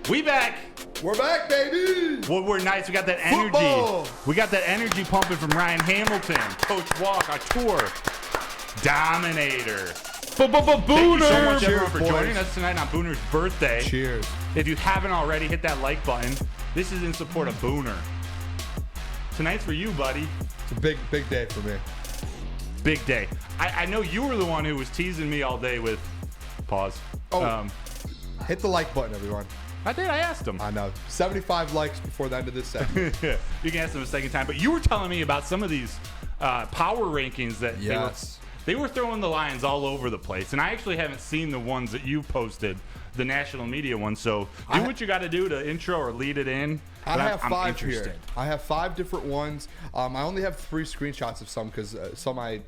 We back. We're back, baby. Woodward Knights. We got that energy. Football. We got that energy pumping from Ryan Hamilton, Coach Walk, our tour dominator. Thank you so much, everyone, for joining us tonight on Booner's birthday. Cheers. If you haven't already, hit that like button. This is in support of Booner. Tonight's for you, buddy. It's a big day for me. Big day. I know you were the one who was teasing me all day with pause. Hit the like button, everyone. I did. I asked him. I know. 75 likes before the end of this segment. You can ask him a second time. But you were telling me about some of these power rankings that they were throwing the Lions all over the place. And I actually haven't seen the ones that you posted, the national media ones. So do what you got to do to intro or lead it in. I have five here. I have 5 different ones. I only have 3 screenshots of some because some I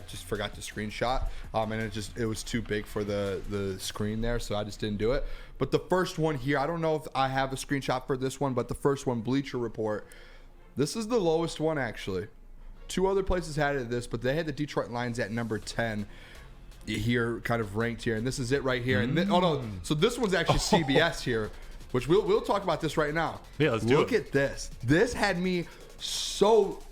just forgot to screenshot, and it was too big for the screen there, so I just didn't do it. But the first one here, I don't know if I have a screenshot for this one, but the first one, Bleacher Report. This is the lowest one actually. 2 other places had it at this, but they had the Detroit Lions at number 10. Here, kind of ranked here, and this is it right here. And so this one's actually CBS here. Which we'll talk about this right now. Yeah, let's do it. Look at this. This had me so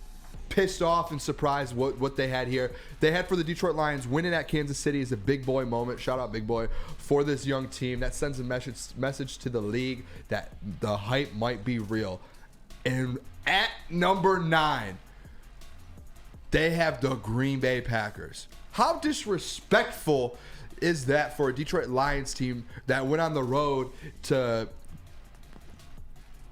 pissed off and surprised what they had here. They had for the Detroit Lions winning at Kansas City is a big boy moment. Shout out big boy for this young team. That sends a message to the league that the hype might be real. And at number 9, they have the Green Bay Packers. How disrespectful is that for a Detroit Lions team that went on the road to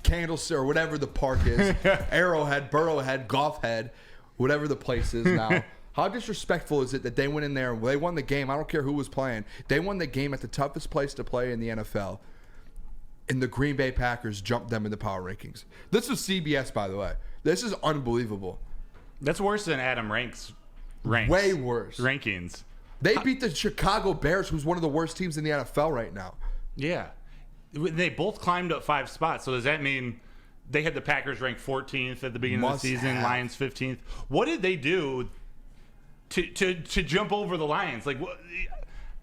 Candlestick or whatever the park is, Arrowhead, Burrowhead, Golfhead, whatever the place is now. How disrespectful is it that they went in there and they won the game? I don't care who was playing. They won the game at the toughest place to play in the NFL. And the Green Bay Packers jumped them in the power rankings. This is CBS, by the way. This is unbelievable. That's worse than Adam ranks. Way worse. Rankings. They beat the Chicago Bears, who's one of the worst teams in the NFL right now. Yeah. They both climbed up 5 spots. So does that mean they had the Packers ranked 14th at the beginning of the season, Lions 15th? What did they do to jump over the Lions? Like,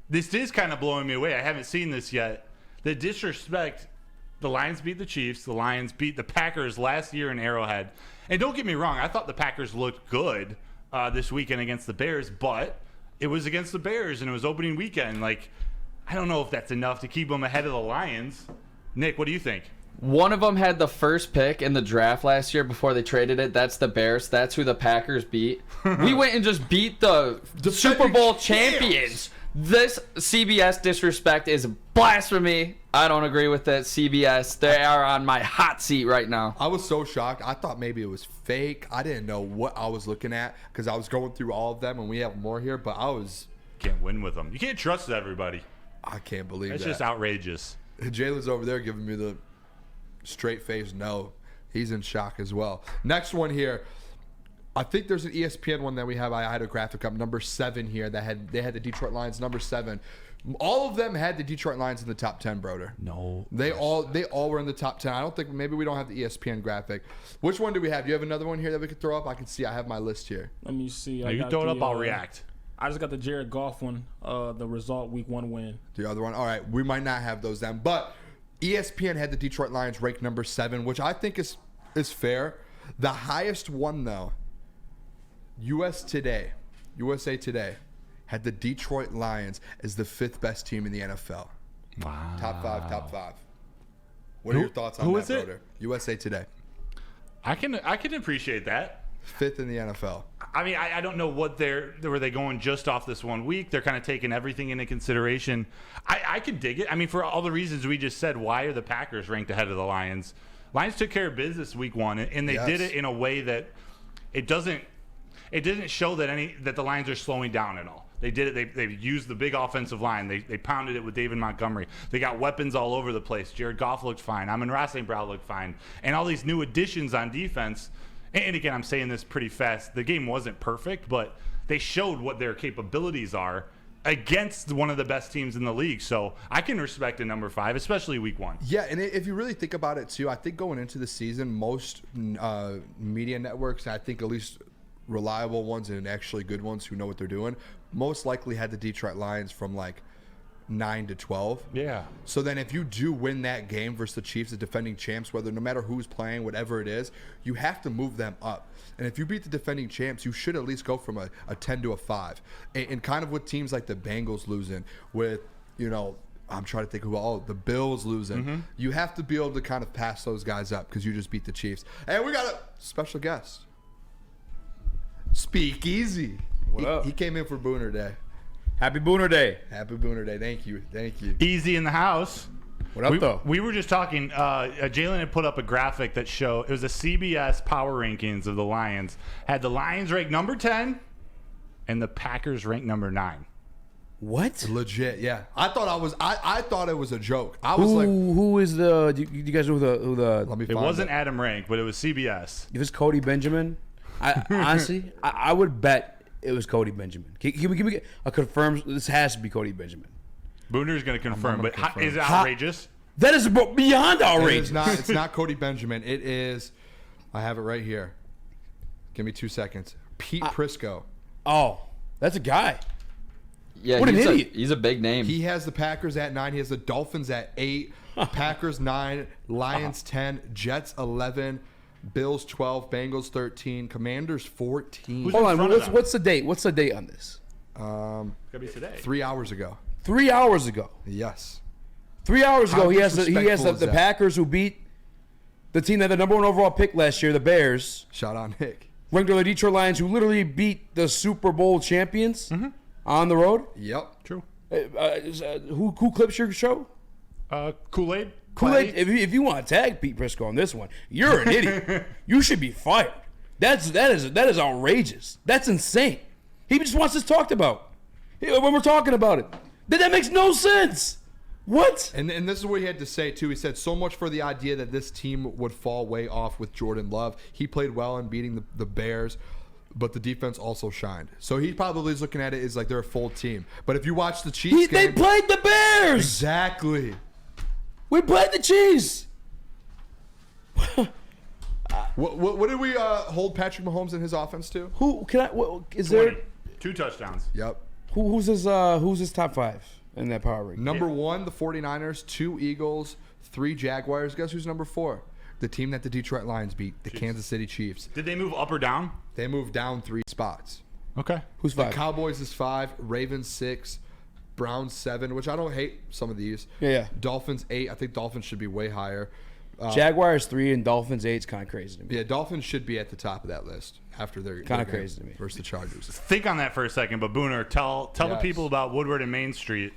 this is kind of blowing me away. I haven't seen this yet. The disrespect. The Lions beat the Chiefs. The Lions beat the Packers last year in Arrowhead. And don't get me wrong, I thought the Packers looked good this weekend against the Bears, but it was against the Bears and it was opening weekend. Like, I don't know if that's enough to keep them ahead of the Lions. Nick, what do you think? One of them had the first pick in the draft last year before they traded it. That's the Bears. That's who the Packers beat. We went and just beat the Super Bowl champions. This CBS disrespect is blasphemy. I don't agree with it. CBS, they are on my hot seat right now. I was so shocked. I thought maybe it was fake. I didn't know what I was looking at because I was going through all of them, and we have more here, but I was... Can't win with them. You can't trust everybody. I can't believe That's that. It's just outrageous. Jalen's over there giving me the straight face no. He's in shock as well. Next one here. I think there's an ESPN one that we have. I had a graphic up, number 7 here. They had the Detroit Lions, number 7. All of them had the Detroit Lions in the top 10, Broder. No. They all were in the top 10. I don't think, maybe we don't have the ESPN graphic. Which one do we have? Do you have another one here that we could throw up? I can see. I have my list here. Let me see. You throw it up, I'll react. I just got the Jared Goff one, the result week 1 win. The other one? All right. We might not have those then. But ESPN had the Detroit Lions ranked number 7, which I think is fair. The highest one, though, USA Today had the Detroit Lions as the 5th best team in the NFL. Wow. Top 5. What are your thoughts on that, Broder? USA Today. I can appreciate that. 5th in the NFL. I mean, I don't know were they going just off this 1 week? They're kind of taking everything into consideration. I can dig it. I mean, for all the reasons we just said, why are the Packers ranked ahead of the Lions? Lions took care of business week 1, and they did it in a way that it didn't show that the Lions are slowing down at all. They did it. They used the big offensive line. They pounded it with David Montgomery. They got weapons all over the place. Jared Goff looked fine. Amon-Ra St. Brown looked fine. And all these new additions on defense. And again, I'm saying this pretty fast. The game wasn't perfect, but they showed what their capabilities are against one of the best teams in the league. So I can respect a number 5, especially week 1. Yeah, and if you really think about it, too, I think going into the season, most media networks, I think at least reliable ones and actually good ones who know what they're doing, most likely had the Detroit Lions from like 9-12. Yeah. So then if you do win that game versus the Chiefs, the defending champs, whether no matter who's playing, whatever it is, you have to move them up. And if you beat the defending champs, you should at least go from a 10 to a 5. And kind of with teams like the Bengals losing, with, I'm trying to think the Bills losing. You have to be able to kind of pass those guys up because you just beat the Chiefs. And we got a special guest. Speakeasy. What up? He came in for Booner Day. Happy Booner Day. Happy Booner Day. Thank you. Easy in the house. What up, though? We were just talking. Jalen had put up a graphic that showed it was a CBS power rankings of the Lions. Had the Lions ranked number 10 and the Packers ranked number 9. What? Legit, yeah. I thought it was a joke. I was Who is the? Do you guys know who the? let me It find wasn't Adam Rank, but it was CBS. If it's Cody Benjamin, honestly, I would bet it was Cody Benjamin. Can we get a confirmed? This has to be Cody Benjamin. Booner's going to confirm, gonna but confirm. is it outrageous? That is beyond outrageous. It's not Cody Benjamin. It is. I have it right here. Give me 2 seconds. Pete Prisco. Oh, that's a guy. Yeah, What an he's idiot. He's a big name. He has the Packers at 9. He has the Dolphins at 8. Packers 9. Lions 10. Jets 11. Bills 12. Bengals 13. Commanders 14. Who's Hold in on. front of them? What's the date? What's the date on this? Gotta be today. 3 hours ago. 3 hours ago. Yes. 3 hours ago, How he has disrespectful is the that? Packers who beat the team that had the number 1 overall pick last year, the Bears. Shout out Nick. Ranked are the Detroit Lions, who literally beat the Super Bowl champions on the road. Yep. True. Who clips your show? Kool-Aid? Kool-Aid. If you want to tag Pete Prisco on this one, you're an idiot. You should be fired. That is outrageous. That's insane. He just wants this talked about when we're talking about it. That makes no sense. What? And this is what he had to say, too. He said, so much for the idea that this team would fall way off with Jordan Love. He played well in beating the Bears, but the defense also shined. So he probably is looking at it as like they're a full team. But if you watch the Chiefs They game, played the Bears. exactly. We played the Chiefs. What did we hold Patrick Mahomes and his offense to? Who can I? Is 20. there? 2 touchdowns. Yep. Who's his top 5 in that power ranking? Number 1, the 49ers, 2 Eagles, 3 Jaguars. Guess who's number 4? The team that the Detroit Lions beat, the Kansas City Chiefs. Did they move up or down? They moved down 3 spots. Okay. Who's The 5? Cowboys is 5, Ravens 6, Browns 7, which I don't hate some of these. Yeah. Dolphins 8. I think Dolphins should be way higher. Jaguars 3 and Dolphins 8 is kind of crazy to me. Yeah, Dolphins should be at the top of that list after their Kinda game crazy to me. versus the Chargers. Think on that for a second, but Booner, tell the Yes. people about Woodward and Main Street.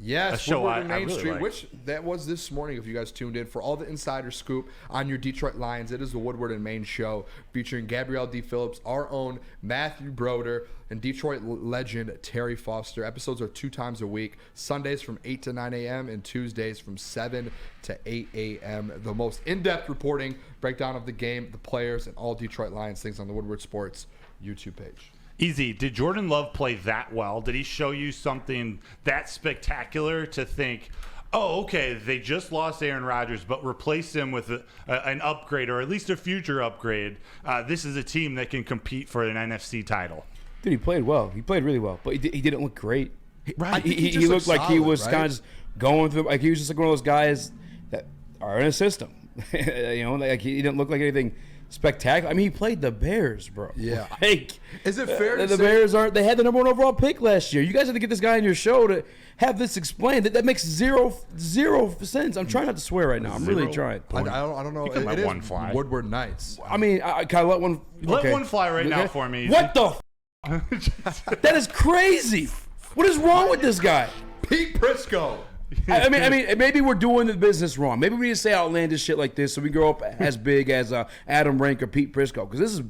Yes, A show Woodward and I Main really Street, like. which that was this morning if you guys tuned in. For all the insider scoop on your Detroit Lions, it is the Woodward and Main show featuring Gabrielle D. Phillips, our own Matthew Broder, and Detroit legend Terry Foster. Episodes are 2 times a week, Sundays from 8 to 9 a.m. and Tuesdays from 7 to 8 a.m. The most in-depth reporting, breakdown of the game, the players, and all Detroit Lions things on the Woodward Sports YouTube page. Easy. Did Jordan Love play that well? Did he show you something that spectacular to think, oh, okay, they just lost Aaron Rodgers, but replaced him with an upgrade or at least a future upgrade? This is a team that can compete for an NFC title. Dude, he played well. He played really well, but he didn't look great. Right. He just looked like he solid, was right? kind of just going through. Like he was just like one of those guys that are in a system. Like he didn't look like anything spectacular. I mean, he played the Bears, bro. Yeah. Like, Is it fair to the say- Bears aren't? They had the number 1 overall pick last year. You guys had to get this guy on your show to have this explained. That makes zero sense. I'm trying not to swear right now. I'm really trying. I don't know. You can let It is one fly. Woodward Knights. I mean, can I let one? Let okay. one fly right now Okay. for me. What the? That is crazy. What is wrong with this guy? Pete Prisco. I mean, maybe we're doing the business wrong. Maybe we need to say outlandish shit like this so we grow up as big as Adam Rank or Pete Prisco. Because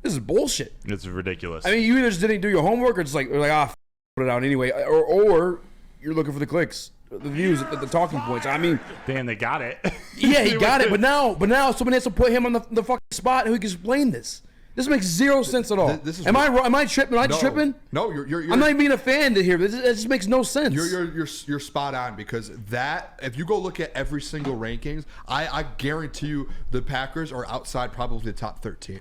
this is bullshit. It's ridiculous. I mean, you either just didn't do your homework or just like put it out anyway, or you're looking for the clicks, the views, the talking points. I mean, Dan, they got it. yeah, he got it, but now somebody has to put him on the fucking spot who can explain this. This makes zero sense at all. This is am I wrong? Am I tripping? Am I tripping? No, you're I'm not even being a fan to here. This just makes no sense. You're spot on because that if you go look at every single rankings, I guarantee you the Packers are outside probably the top 13.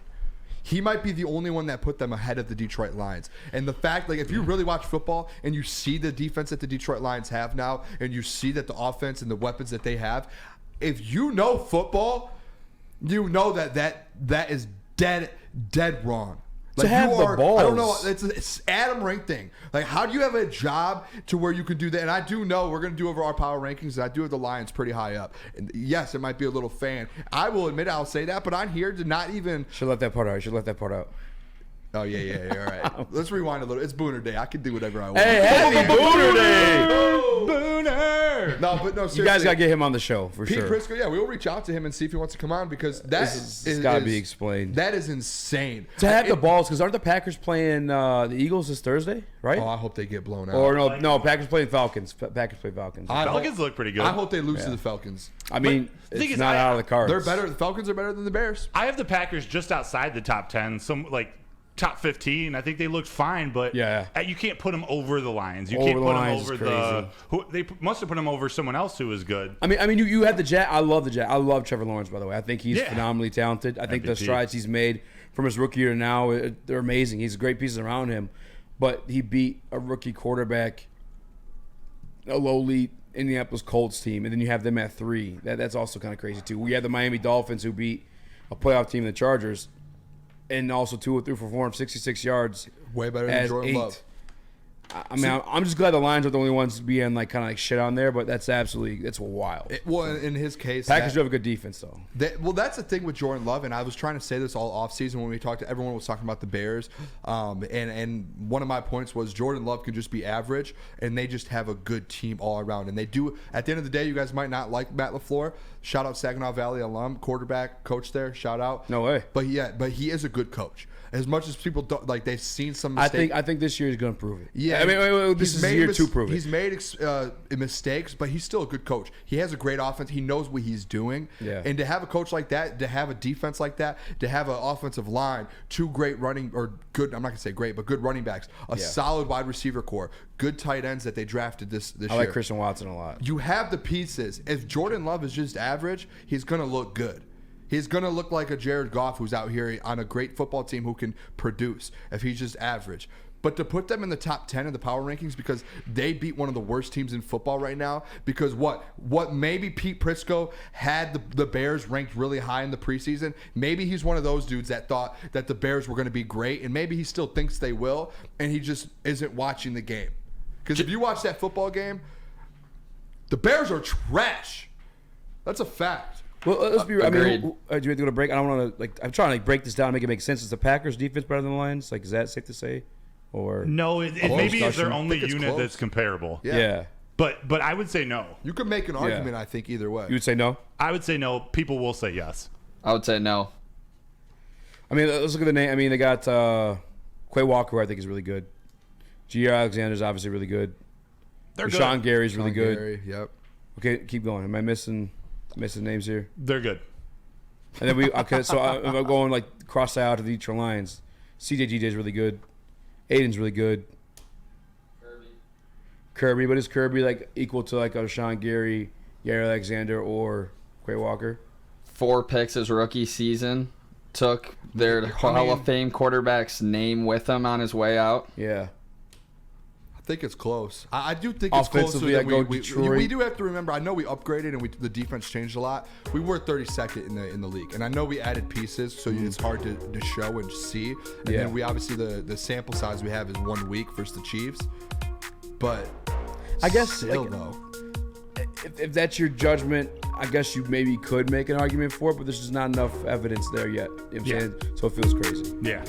he might be the only one that put them ahead of the Detroit Lions. And the fact, like, if you really watch football and you see the defense that the Detroit Lions have now, and you see that the offense and the weapons that they have, if you know football, you know that is dead wrong. Like, to have you the are, balls. I don't know. It's Adam Rank thing. Like, how do you have a job to where you can do that? And I do know we're going to do over our power rankings. And I do have the Lions pretty high up. And yes, it might be a little fan. I will admit I'll say that, but I'm here to not even. Should let that part out. Oh yeah. All right. Let's rewind a little. It's Booner Day. I can do whatever I want. Hey, happy Booner Day! Booner. No, but no. Seriously, You guys gotta get him on the show for Pete sure. Prisco, yeah, we'll reach out to him and see if he wants to come on because It's gotta be explained. That is insane. To have the balls, because aren't the Packers playing the Eagles this Thursday, right? Oh, I hope they get blown out. Or no, Packers playing Falcons. Packers play Falcons. Falcons look pretty good. I hope they lose to the Falcons. I mean, the thing it's is, not out of the cards. They're better. The Falcons are better than the Bears. I have the Packers just outside the top 10, some like top 15. I think they looked fine, but Yeah. You can't put them over the Lions. You Over can't the put them Lions over is the. crazy. They must have put them over someone else who was good. I mean, you had the Jack. I love the Jack. I love Trevor Lawrence, by the way. I think he's Yeah. phenomenally talented. I think the MVP. strides he's made from his rookie year to now, they're amazing. He's great pieces around him, but he beat a rookie quarterback, a lowly Indianapolis Colts team, and then you have them at 3. That's also kind of crazy too. We had the Miami Dolphins who beat a playoff team, the Chargers, and also 2 threw for 466 yards. Way better than as Jordan 8. Love. I mean, I'm just glad the Lions are the only ones being like kind of like shit on there, but that's wild. Well, in his case, Packers do have a good defense though. That's the thing with Jordan Love, and I was trying to say this all offseason when we talked to everyone was talking about the Bears, and one of my points was Jordan Love can just be average, and they just have a good team all around, and they do. At the end of the day, you guys might not like Matt LaFleur. Shout out Saginaw Valley alum, quarterback, coach there. Shout out. No way. But he is a good coach. As much as people don't like, they've seen some mistakes. I think this year he's going to prove it. Yeah, I mean, this is year 2 prove it. He's made mistakes, but he's still a good coach. He has a great offense. He knows what he's doing. Yeah. And to have a coach like that, to have a defense like that, to have an offensive line, 2 great running or good. I'm not gonna say great, but good running backs, a solid wide receiver core, good tight ends that they drafted this year. I like Christian Watson a lot. You have the pieces. If Jordan Love is just average, he's gonna look good. He's going to look like a Jared Goff who's out here on a great football team who can produce if he's just average. But to put them in the top 10 in the power rankings because they beat one of the worst teams in football right now because what maybe Pete Prisco had the Bears ranked really high in the preseason. Maybe he's one of those dudes that thought that the Bears were going to be great, and maybe he still thinks they will, and he just isn't watching the game. Because if you watch that football game, the Bears are trash. That's a fact. Well, let's be. I mean, Agreed. do you have to go to break? I don't want to I'm trying to break this down and make it make sense. Is the Packers defense better than the Lions? Like, is that safe to say? Or No, it Close, maybe is their Dustin. I only think it's unit close. that's comparable. Yeah. But I would say no. You could make an argument, I think, either way. You would say no? I would say no. People will say yes. I would say no. I mean, let's look at the name. I mean, they got Quay Walker, who I think is really good. G.R. Alexander's obviously really good. They're Rashawn good. Gary's really good. Gary, yep. Okay, keep going. Am I missing names here? They're good. And then so I'm going like cross out to the Detroit Lions. CJGJ is really good. Aiden's really good. Kirby, but is Kirby like equal to like a Rashawn Gary, Alexander, or Quay Walker? 4 picks his rookie season. Took their Hall of Fame quarterback's name with him on his way out. Yeah. I think it's close. I do think it's closer Offensively, than I go we Detroit. do have to remember. I know we upgraded and the defense changed a lot. We were 32nd in the league, and I know we added pieces, so it's hard to show and see. And then we obviously the sample size we have is 1 week versus the Chiefs. But I guess still like, though, if that's your judgment, I guess you maybe could make an argument for it, but there's just not enough evidence there yet. You know what I'm saying? So it feels crazy. Yeah.